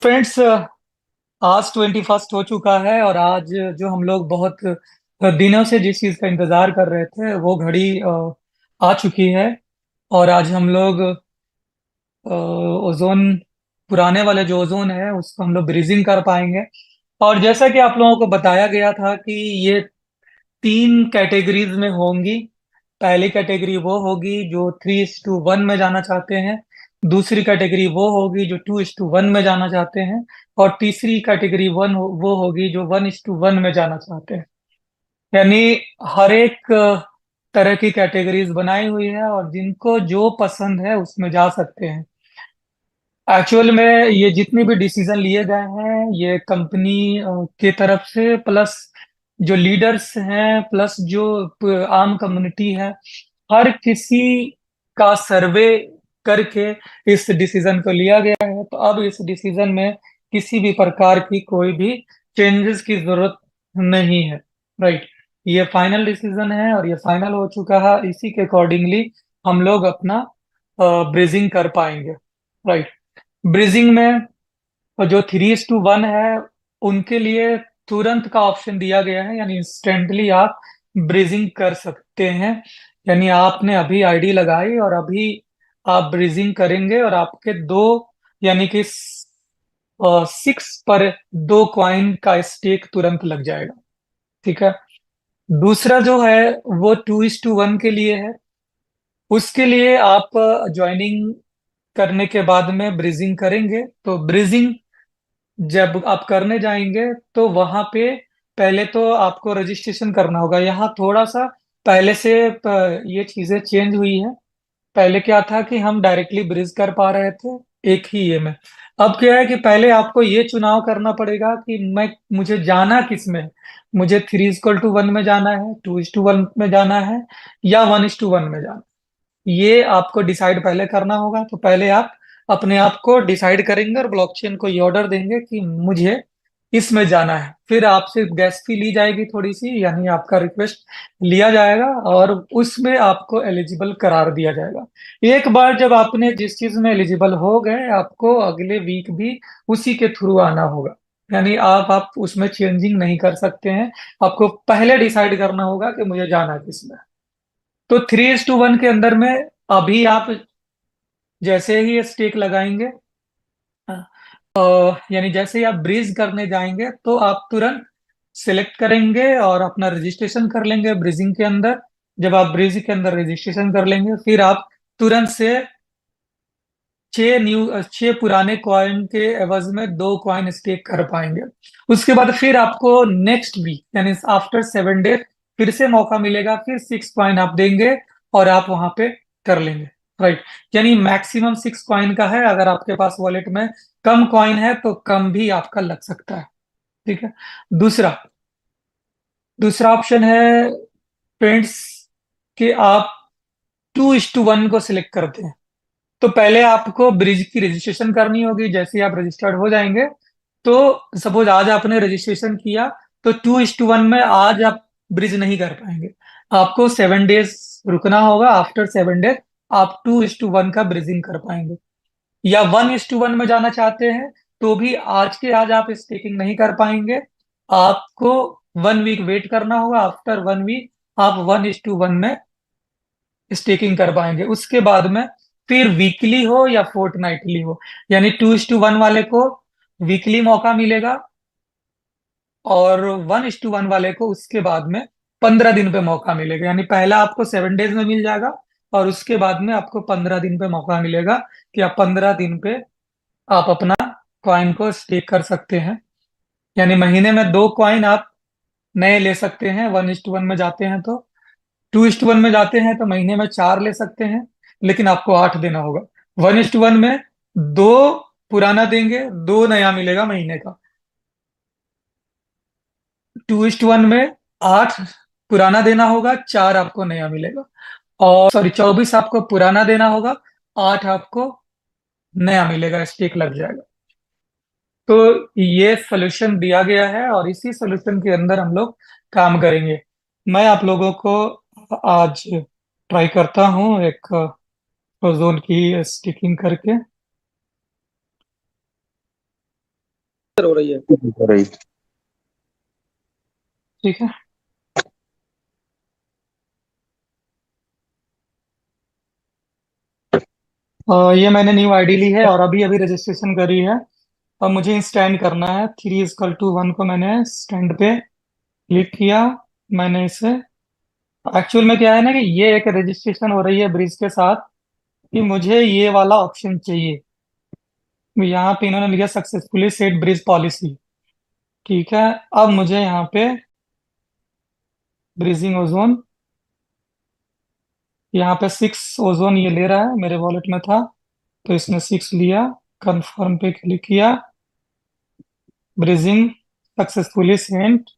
Friends, आज 21 हो चुका है और आज जो हम लोग बहुत दिनों से जिस चीज़ का इंतज़ार कर रहे थे वो घड़ी आ चुकी है। और आज हम लोग ओजोन, पुराने वाले जो ओजोन है उसको हम लोग ब्रीजिंग कर पाएंगे। और जैसा कि आप लोगों को बताया गया था कि ये तीन कैटेगरीज में होंगी। पहली कैटेगरी वो होगी जो 3:1 में जाना चाहते हैं। दूसरी कैटेगरी वो होगी जो 2:1 में जाना चाहते हैं। और तीसरी कैटेगरी वो होगी जो 1:1 में जाना चाहते हैं। यानी हर एक तरह की कैटेगरीज बनाई हुई है और जिनको जो पसंद है उसमें जा सकते हैं। एक्चुअल में ये जितने भी डिसीजन लिए गए हैं ये कंपनी के तरफ से, प्लस जो लीडर्स हैं, प्लस जो आम कम्युनिटी है, हर किसी का सर्वे करके इस डिसीजन को लिया गया है। तो अब इस डिसीजन में किसी भी प्रकार की कोई भी चेंजेस की जरूरत नहीं है। राइट। ये फाइनल डिसीजन है और ये फाइनल हो चुका है। इसी के अकॉर्डिंगली हम लोग अपना ब्रीजिंग कर पाएंगे। राइट। ब्रीजिंग में जो 3:1 है उनके लिए तुरंत का ऑप्शन दिया गया है, यानी इंस्टेंटली आप ब्रीजिंग कर सकते हैं। यानी आपने अभी आईडी लगाई और अभी आप ब्रीजिंग करेंगे और आपके दो, यानी कि 6 पर 2 कॉइन का स्टेक तुरंत लग जाएगा। ठीक है। दूसरा जो है वो 2:1 के लिए है। उसके लिए आप ज्वाइनिंग करने के बाद में ब्रीजिंग करेंगे। तो ब्रीजिंग जब आप करने जाएंगे तो वहां पे पहले तो आपको रजिस्ट्रेशन करना होगा। यहाँ थोड़ा सा पहले से ये चीजें चेंज हुई है। पहले क्या था कि हम डायरेक्टली ब्रिज कर पा रहे थे एक ही ये में। अब क्या है कि पहले आपको ये चुनाव करना पड़ेगा कि मुझे जाना किस में है। मुझे 3:1 में जाना है, 2:1 में जाना है, या 1:1 में जाना है। ये आपको डिसाइड पहले करना होगा। तो पहले आप अपने आप को डिसाइड करेंगे और ब्लॉकचेन को ये ऑर्डर देंगे कि मुझे इसमें जाना है। फिर आपसे गैस फी ली जाएगी थोड़ी सी, यानी आपका रिक्वेस्ट लिया जाएगा और उसमें आपको एलिजिबल करार दिया जाएगा। एक बार जब आपने जिस चीज में एलिजिबल हो गए, आपको अगले वीक भी उसी के थ्रू आना होगा। यानी आप उसमें चेंजिंग नहीं कर सकते हैं। आपको पहले डिसाइड करना होगा कि मुझे जाना किस में। तो 3:1 के अंदर में अभी आप जैसे ही स्टेक लगाएंगे, यानी जैसे ही आप ब्रीज करने जाएंगे तो आप तुरंत सिलेक्ट करेंगे और अपना रजिस्ट्रेशन कर लेंगे ब्रीजिंग के अंदर। जब आप ब्रीज के अंदर रजिस्ट्रेशन कर लेंगे फिर आप तुरंत से 6 पुराने कॉइन के एवज में 2 कॉइन स्टेक कर पाएंगे। उसके बाद फिर आपको नेक्स्ट वीक, यानी आफ्टर 7 डेज फिर से मौका मिलेगा। फिर 6 कॉइन आप देंगे और आप वहां पे कर लेंगे। राइट। यानी मैक्सिमम 6 कॉइन का है। अगर आपके पास वॉलेट में कम कॉइन है तो कम भी आपका लग सकता है। ठीक है। दूसरा दूसरा ऑप्शन है फ्रेंड्स कि आप 2:1 को सिलेक्ट करते हैं। तो पहले आपको ब्रिज की रजिस्ट्रेशन करनी होगी। जैसे ही आप रजिस्टर्ड हो जाएंगे तो सपोज आज आपने रजिस्ट्रेशन किया तो 2:1 में आज आप ब्रिज नहीं कर पाएंगे। आपको 7 डेज रुकना होगा। आफ्टर 7 डेज आप 2:1 का ब्रिजिंग कर पाएंगे। या 1:1 में जाना चाहते हैं तो भी आज के आज आप स्टेकिंग नहीं कर पाएंगे। आपको 1 वीक वेट करना होगा। आफ्टर 1 वीक आप 1:1 में स्टेकिंग कर पाएंगे। उसके बाद में फिर वीकली हो या फोर्टनाइटली हो, यानी 2:1 वाले को वीकली मौका मिलेगा और 1:1 वाले को उसके बाद में 15 दिन पे मौका मिलेगा। यानी पहला आपको 7 डेज में मिल जाएगा और उसके बाद में आपको 15 दिन पे मौका मिलेगा कि आप 15 दिन पे आप अपना कॉइन को स्टेक कर सकते हैं। यानी महीने में 2 कॉइन आप नए ले सकते हैं। 1:1 में जाते हैं तो, 2:1 में जाते हैं तो महीने में 4 ले सकते हैं, लेकिन आपको 8 देना होगा। 1:1 में 2 पुराना देंगे, 2 नया मिलेगा महीने का। 2:1 में 8 पुराना देना होगा, 4 आपको नया मिलेगा। और सॉरी, 24 आपको पुराना देना होगा, 8 आपको नया मिलेगा, स्टेक लग जाएगा। तो ये सोल्यूशन दिया गया है और इसी सोल्यूशन के अंदर हम लोग काम करेंगे। मैं आप लोगों को आज ट्राई करता हूँ एक और, जोन की स्टिकिंग करके। हो रही है। हो रही। ठीक है। ये मैंने न्यू आईडी ली है और अभी अभी रजिस्ट्रेशन करी है। अब मुझे स्टैंड करना है, 3 = 1 को मैंने स्टैंड पे क्लिक किया। मैंने इसे, एक्चुअल में क्या है ना कि ये एक रजिस्ट्रेशन हो रही है ब्रिज के साथ, कि मुझे ये वाला ऑप्शन चाहिए। यहाँ पे इन्होंने लिखा सक्सेसफुली सेट ब्रिज पॉलिसी। ठीक है। अब मुझे यहाँ पे ब्रिजिंग ओजोन, यहाँ पे 6 ओजोन ये ले रहा है, मेरे वॉलेट में था तो इसने 6 लिया। कंफर्म पे क्लिक किया। Bridging successfully sent,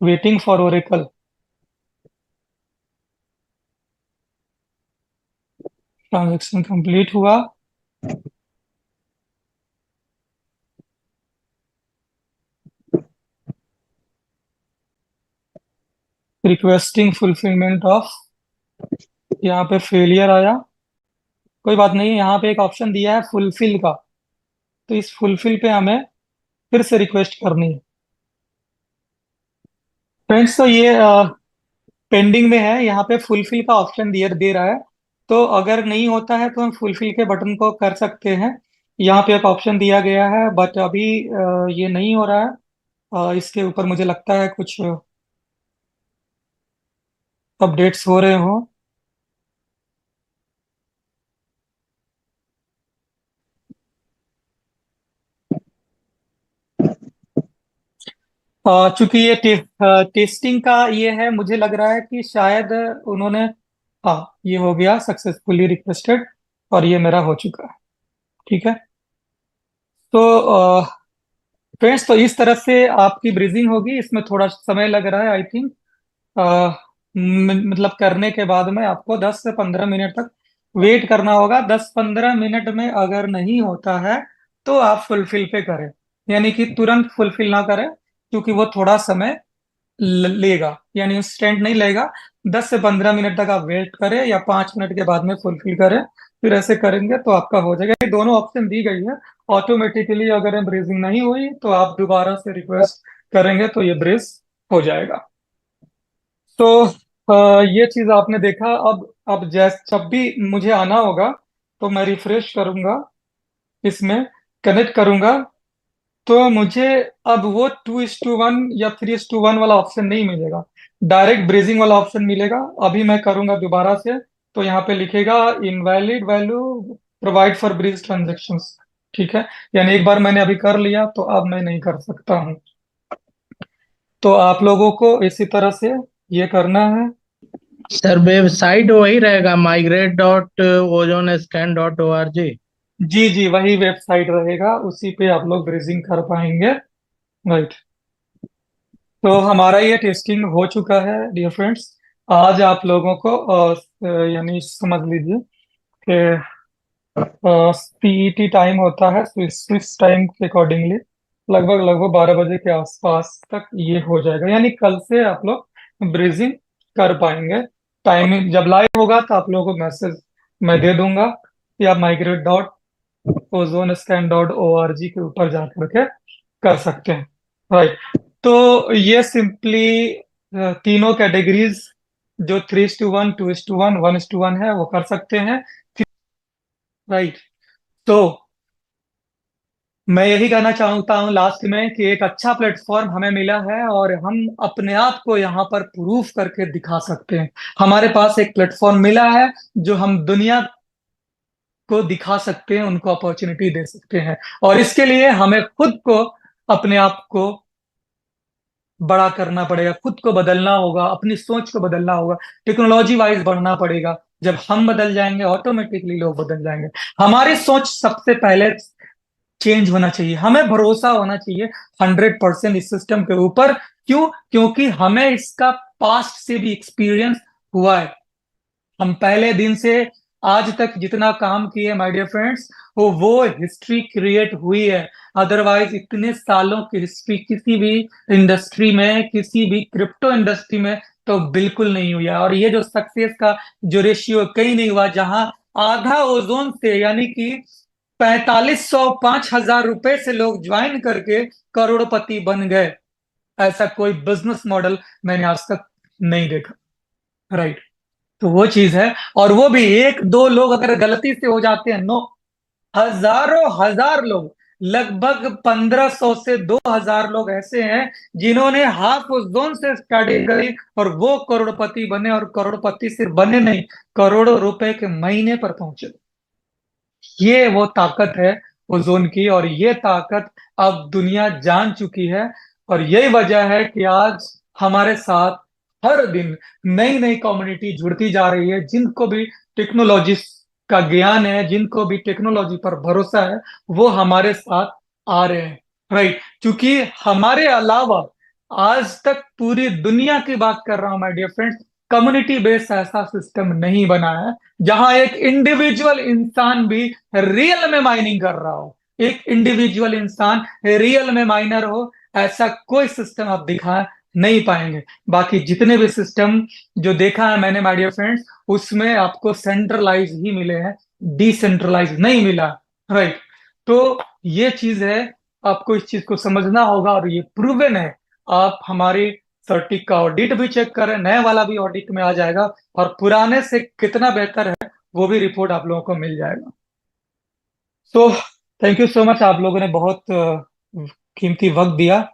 waiting for oracle. Transaction complete हुआ। रिक्वेस्टिंग फुलफिलमेंट ऑफ, यहाँ पे फेलियर आया। कोई बात नहीं, यहाँ पे एक ऑप्शन दिया है फुलफिल का, तो इस फुलफिल पे हमें फिर से रिक्वेस्ट करनी है। फ्रेंड्स, तो ये पेंडिंग में है, यहाँ पे फुलफिल का ऑप्शन दिया दे रहा है। तो अगर नहीं होता है तो हम फुलफिल के बटन को कर सकते हैं। यहाँ पे एक ऑप्शन दिया गया है, बट अभी ये नहीं हो रहा है। इसके ऊपर मुझे लगता है कुछ अपडेट्स हो रहे हो। चूंकि ये टेस्टिंग का ये है, मुझे लग रहा है कि शायद उन्होंने, हाँ, ये हो गया सक्सेसफुली रिक्वेस्टेड और ये मेरा हो चुका है। ठीक है। तो फ्रेंड्स, तो इस तरह से आपकी ब्रीजिंग होगी। इसमें थोड़ा समय लग रहा है आई थिंक। मतलब करने के बाद में आपको 10 से 15 मिनट तक वेट करना होगा। 10-15 मिनट में अगर नहीं होता है तो आप फुलफिल पे करें, यानी कि तुरंत फुलफिल ना करें, क्योंकि वो थोड़ा समय लेगा, यानी इंस्टेंट नहीं लेगा। 10 से 15 मिनट तक आप वेट करें या 5 मिनट के बाद में फुलफिल करें। फिर ऐसे करेंगे तो आपका हो जाएगा। ये दोनों ऑप्शन दी गई है ऑटोमेटिकली। अगर ब्रीजिंग नहीं हुई तो आप दोबारा से रिक्वेस्ट करेंगे तो ये ब्रीज हो जाएगा। तो ये चीज आपने देखा। अब जब भी मुझे आना होगा तो मैं रिफ्रेश करूंगा, इसमें कनेक्ट करूंगा, तो मुझे अब वो 2:1 या 3:1 वाला ऑप्शन नहीं मिलेगा। डायरेक्ट ब्रेजिंग वाला ऑप्शन मिलेगा। अभी मैं करूंगा दोबारा से, तो यहाँ पे लिखेगा invalid value provide for bridge transactions. ठीक है। यानी एक बार मैंने अभी कर लिया तो अब मैं नहीं कर सकता हूँ। तो आप लोगों को इसी तरह से ये करना है। सर वेबसाइट वही रहेगा, migrate.ozonscan.org। जी जी, वही वेबसाइट रहेगा, उसी पे आप लोग ब्रेजिंग कर पाएंगे। राइट। तो हमारा ये टेस्टिंग हो चुका है डियर फ्रेंड्स। आज आप लोगों को यानी समझ लीजिए कि सीईटी टाइम होता है, स्विस टाइम के अकॉर्डिंगली लगभग लगभग 12 बजे के आसपास तक ये हो जाएगा। यानी कल से आप लोग ब्रीजिंग कर पाएंगे। टाइमिंग जब लाइव होगा तो आप लोगों को मैसेज मैं दे दूंगा, या migrate.ozonscan.org के ऊपर जा करके कर सकते हैं। राइट। तो ये सिंपली तीनों कैटेगरीज, जो 3:1, 2:1, 1:1 है, वो कर सकते हैं। राइट। तो मैं यही कहना चाहता हूँ लास्ट में कि एक अच्छा प्लेटफॉर्म हमें मिला है और हम अपने आप को यहाँ पर प्रूफ करके दिखा सकते हैं। हमारे पास एक प्लेटफॉर्म मिला है जो हम दुनिया को दिखा सकते हैं, उनको अपॉर्चुनिटी दे सकते हैं। और इसके लिए हमें खुद को, अपने आप को बड़ा करना पड़ेगा, खुद को बदलना होगा, अपनी सोच को बदलना होगा, टेक्नोलॉजी वाइज बढ़ना पड़ेगा। जब हम बदल जाएंगे ऑटोमेटिकली लोग बदल जाएंगे। हमारी सोच सबसे पहले चेंज होना चाहिए। हमें भरोसा होना चाहिए 100% इस सिस्टम के ऊपर। क्यों? क्योंकि हमें इसका पास्ट से भी एक्सपीरियंस हुआ है। हम पहले दिन से आज तक जितना काम किए माय डियर फ्रेंड्स, वो हिस्ट्री क्रिएट हुई है। अदरवाइज इतने सालों की हिस्ट्री किसी भी इंडस्ट्री में, किसी भी क्रिप्टो इंडस्ट्री में तो बिल्कुल नहीं हुई है। और ये जो सक्सेस का जो रेशियो कहीं नहीं हुआ, जहां आधा ओजोन से, यानी कि 4500 5000 रुपए से लोग ज्वाइन करके करोड़पति बन गए। ऐसा कोई बिजनेस मॉडल मैंने आज तक नहीं देखा। राइट। तो वो चीज है। और वो भी एक दो लोग अगर गलती से हो जाते हैं, नो, हजारों हजार लोग, लगभग 1500 से 2000 लोग ऐसे हैं जिन्होंने हाफ उस जोन से स्टडी करी और वो करोड़पति बने, और करोड़पति सिर्फ बने नहीं, करोड़ों रुपए के महीने पर पहुंचे। ये वो ताकत है ओजोन की, और ये ताकत अब दुनिया जान चुकी है। और यही वजह है कि आज हमारे साथ हर दिन नई नई कम्युनिटी जुड़ती जा रही है, जिनको भी टेक्नोलॉजी का ज्ञान है, जिनको भी टेक्नोलॉजी पर भरोसा है, वो हमारे साथ आ रहे हैं। राइट। क्योंकि हमारे अलावा आज तक पूरी दुनिया की बात कर रहा हूं my dear friends, community based ऐसा सिस्टम नहीं बना है जहां एक इंडिविजुअल इंसान भी रियल में माइनिंग कर रहा हो, एक इंडिविजुअल इंसान रियल में माइनर हो। ऐसा कोई सिस्टम आप दिखा नहीं पाएंगे। बाकी जितने भी सिस्टम जो देखा है मैंने माय डियर फ्रेंड्स, उसमें आपको सेंट्रलाइज ही मिले हैं, डिसेंट्रलाइज नहीं मिला। राइट। तो ये चीज है, आपको इस चीज को समझना होगा, और ये प्रूवन है। आप हमारी सर्टिक का ऑडिट भी चेक करें, नए वाला भी ऑडिट में आ जाएगा, और पुराने से कितना बेहतर है वो भी रिपोर्ट आप लोगों को मिल जाएगा। So thank you so much, आप लोगों ने बहुत कीमती वक्त दिया।